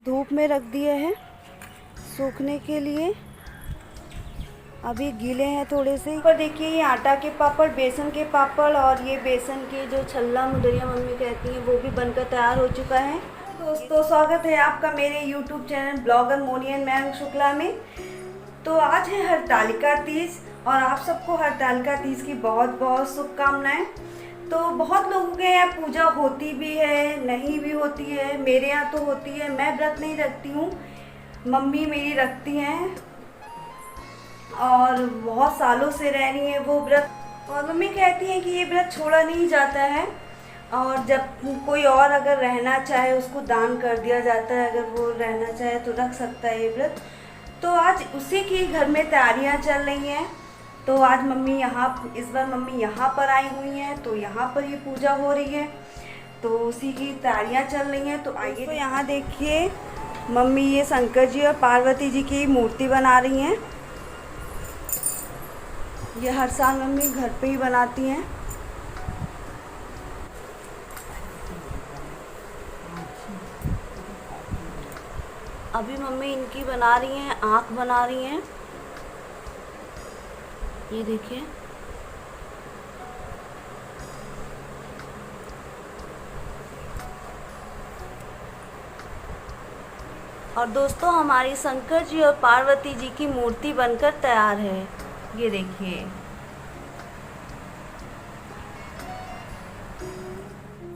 धूप में रख दिए हैं सूखने के लिए। अभी गीले हैं थोड़े से। पर देखिए ये आटा के पापड़, बेसन के पापड़ और ये बेसन के जो छल्ला मुदरिया मम्मी कहती हैं वो भी बनकर तैयार हो चुका है। दोस्तों स्वागत है आपका मेरे YouTube channel blogger Moni and Mayank Shukla में। तो आज है हरतालिका तीज और आप सबको हरतालिका तीज की बहुत बहुत शुभकामनाएं। तो बहुत लोगों के यहाँ पूजा होती भी है, नहीं भी होती है। मेरे यहाँ तो होती है। मैं व्रत नहीं रखती हूँ, मम्मी मेरी रखती हैं और बहुत सालों से रह रही है वो व्रत। और मम्मी कहती हैं कि ये व्रत छोड़ा नहीं जाता है और जब कोई और अगर रहना चाहे उसको दान कर दिया जाता है। अगर वो रहना चाहे तो रख सकता है ये व्रत। तो आज उसी की घर में तैयारियां चल रही हैं। तो आज मम्मी इस बार मम्मी यहाँ पर आई हुई हैं, तो यहाँ पर ये पूजा हो रही है, तो उसी की तैयारियां चल रही हैं। तो आइए। तो यहाँ देखिए मम्मी ये शंकर जी और पार्वती जी की मूर्ति बना रही हैं। ये हर साल मम्मी घर पे ही बनाती हैं। अभी मम्मी इनकी बना रही हैं, आँख बना रही हैं। ये देखिए और दोस्तों हमारी शंकर जी और पार्वती जी की मूर्ति बनकर तैयार है। ये देखिए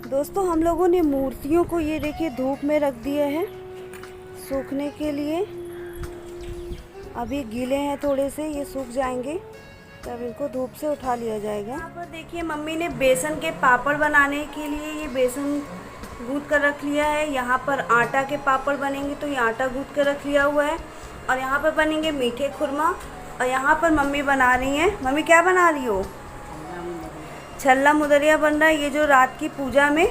दोस्तों हम लोगों ने मूर्तियों को ये देखिए धूप में रख दिए हैं सूखने के लिए। अभी गीले हैं थोड़े से, ये सूख जाएंगे तब इनको धूप से उठा लिया जाएगा। यहाँ पर देखिए मम्मी ने बेसन के पापड़ बनाने के लिए ये बेसन गूँथ कर रख लिया है। यहाँ पर आटा के पापड़ बनेंगे तो ये आटा गूँथ कर रख लिया हुआ है। और यहाँ पर बनेंगे मीठे खुरमा। और यहाँ पर मम्मी बना रही हैं। मम्मी क्या बना रही हो? छल्ला मुदरिया बन रहा है। ये जो रात की पूजा में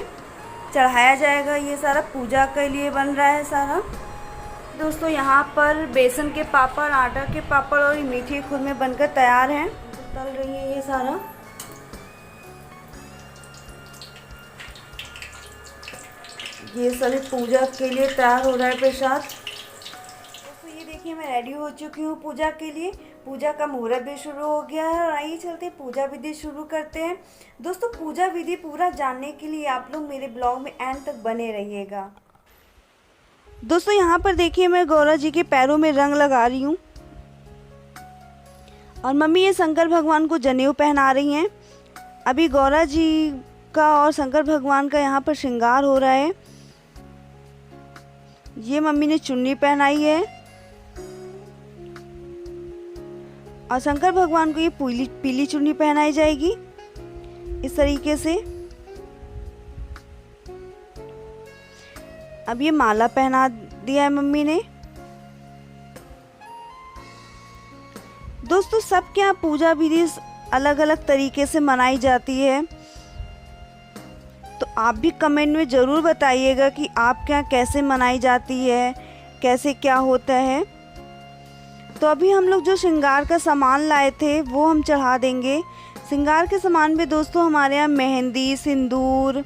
चढ़ाया जाएगा, ये सारा पूजा के लिए बन रहा है सारा। दोस्तों यहाँ पर बेसन के पापड़, आटा के पापड़ और मीठे खुरमे बनकर तैयार हैं। तल रही है ये सारा। ये सभी पूजा के लिए तैयार हो रहा है प्रसाद। दोस्तों ये देखिए मैं रेडी हो चुकी हूँ पूजा के लिए। पूजा का मुहूर्त भी शुरू हो गया है और आइए चलते पूजा विधि शुरू करते हैं। दोस्तों पूजा विधि पूरा जानने के लिए आप लोग मेरे ब्लॉग में एंड तक बने रहिएगा। दोस्तों यहाँ पर देखिए मैं गौरा जी के पैरों में रंग लगा रही हूँ और मम्मी ये शंकर भगवान को जनेऊ पहना रही हैं। अभी गौरा जी का और शंकर भगवान का यहाँ पर श्रृंगार हो रहा है। ये मम्मी ने चुन्नी पहनाई है और शंकर भगवान को ये पीली चुन्नी पहनाई जाएगी इस तरीके से। अब ये माला पहना दिया है मम्मी ने। दोस्तों सबके यहाँ पूजा विधि अलग अलग तरीके से मनाई जाती है, तो आप भी कमेंट में ज़रूर बताइएगा कि आपके यहाँ कैसे मनाई जाती है, कैसे क्या होता है। तो अभी हम लोग जो श्रृंगार का सामान लाए थे वो हम चढ़ा देंगे। श्रृंगार के सामान में दोस्तों हमारे यहाँ मेहंदी, सिंदूर,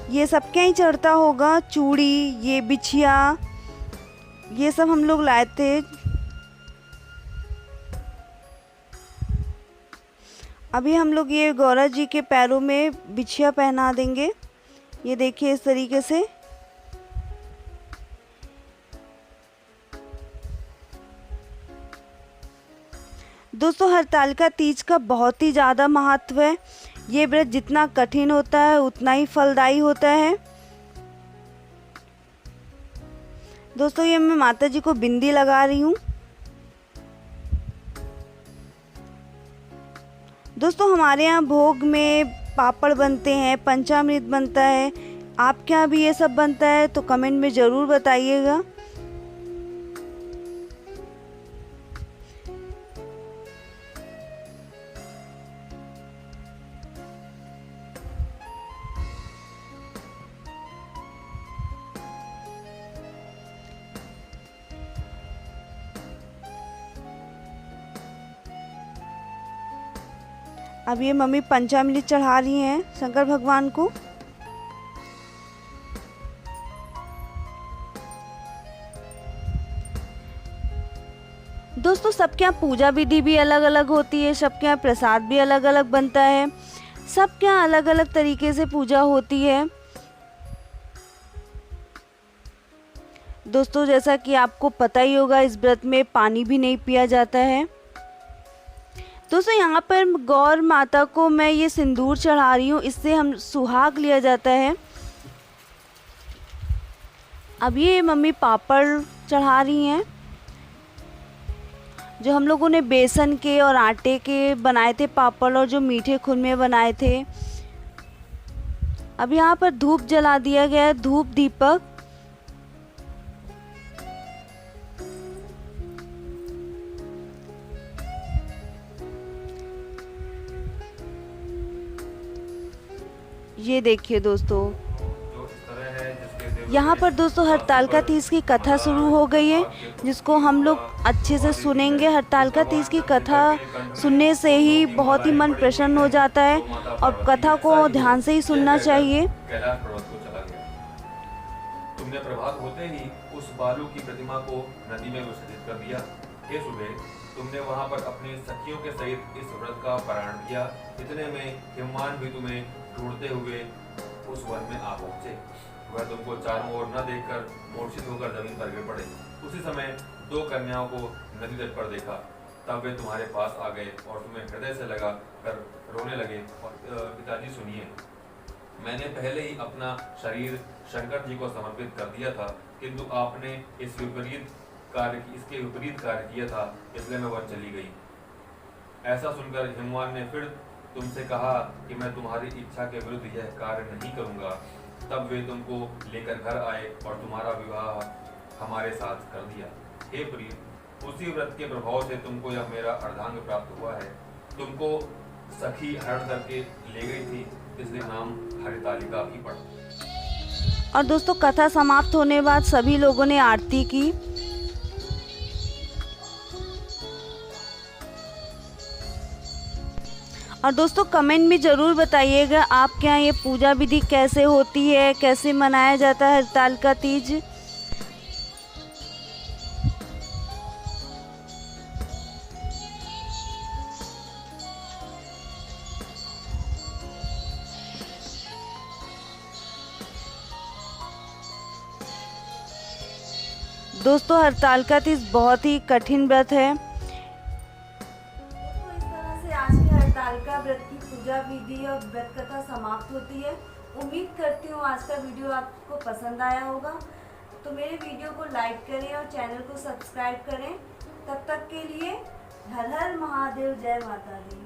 ये सब क्या ही चढ़ता होगा, चूड़ी, ये बिछिया, ये सब हम लोग लाए थे। अभी हम लोग ये गौरा जी के पैरों में बिछिया पहना देंगे। ये देखिए इस तरीके से। दोस्तों हरतालिका तीज का बहुत ही ज़्यादा महत्व है। ये व्रत जितना कठिन होता है उतना ही फलदायी होता है। दोस्तों ये मैं माता जी को बिंदी लगा रही हूँ। दोस्तों हमारे यहाँ भोग में पापड़ बनते हैं, पंचामृत बनता है। आपके यहाँ भी ये सब बनता है तो कमेंट में ज़रूर बताइएगा। अब ये मम्मी पंचामृत चढ़ा रही हैं शंकर भगवान को। दोस्तों सबके यहाँ पूजा विधि भी अलग अलग होती है, सबके यहाँ प्रसाद भी अलग अलग बनता है, सबके यहाँ अलग अलग तरीके से पूजा होती है। दोस्तों जैसा कि आपको पता ही होगा, इस व्रत में पानी भी नहीं पिया जाता है। दोस्तों यहाँ पर गौर माता को मैं ये सिंदूर चढ़ा रही हूँ, इससे हम सुहाग लिया जाता है। अब ये मम्मी पापड़ चढ़ा रही हैं, जो हम लोगों ने बेसन के और आटे के बनाए थे पापड़, और जो मीठे खुरमे बनाए थे। अब यहाँ पर धूप जला दिया गया है, धूप दीपक। ये देखिए दोस्तों, यहाँ पर दोस्तों हरतालिका तीज की कथा शुरू हो गई है, जिसको हम लोग अच्छे से सुनेंगे। हरतालिका तीज की कथा सुनने से ही बहुत ही मन प्रसन्न हो जाता है, और कथा को ध्यान से ही सुनना चाहिए। तुमने प्रभात होते ही उस बालू की प्रतिमा को नदी में विसर्जित कर दिया। हे सुबह, तुमने वहां पर अपनी सखियों के सहित इस व्रत का पारण किया। इतने में हिमवान भी तुम्हें ढूंढते हुए उस वन में आ पहुंचे। वह तुमको चारों ओर न देखकर मूर्छित होकर जमीन पर गिर पड़े। उसी समय 2 कन्याओं को नदी तट पर देखा। तब वे तुम्हारे पास आ गए और तुम्हें हृदय से लगा कर रोने लगे। और पिताजी सुनिए, मैंने पहले ही अपना शरीर शंकर जी को समर्पित कर दिया था, किंतु आपने इसके विपरीत कार्य किया था, इसलिए मैं वह चली गई। ऐसा सुनकर हिमवान ने फिर तुमसे कहा कि मैं तुम्हारी इच्छा के विरुद्ध यह कार्य नहीं करूंगा। तब वे तुमको लेकर घर आए और तुम्हारा विवाह हमारे साथ कर दिया। हे प्रिय, उसी व्रत के प्रभाव से तुमको यह मेरा अर्धांग प्राप्त हुआ है। तुमको सखी हरण करके ले गई थी, इसलिए नाम हरितालिका भी पड़ा। और दोस्तों कथा समाप्त होने के बाद सभी लोगों ने आरती की। और दोस्तों कमेंट में ज़रूर बताइएगा आपके यहाँ ये पूजा विधि कैसे होती है, कैसे मनाया जाता है हरतालिका तीज। दोस्तों हरतालिका तीज बहुत ही कठिन व्रत है। हरतालिका व्रत की पूजा विधि और व्रत कथा समाप्त होती है। उम्मीद करती हूँ आज का वीडियो आपको पसंद आया होगा। तो मेरे वीडियो को लाइक करें और चैनल को सब्सक्राइब करें। तब तक के लिए हर हर महादेव, जय माता दी।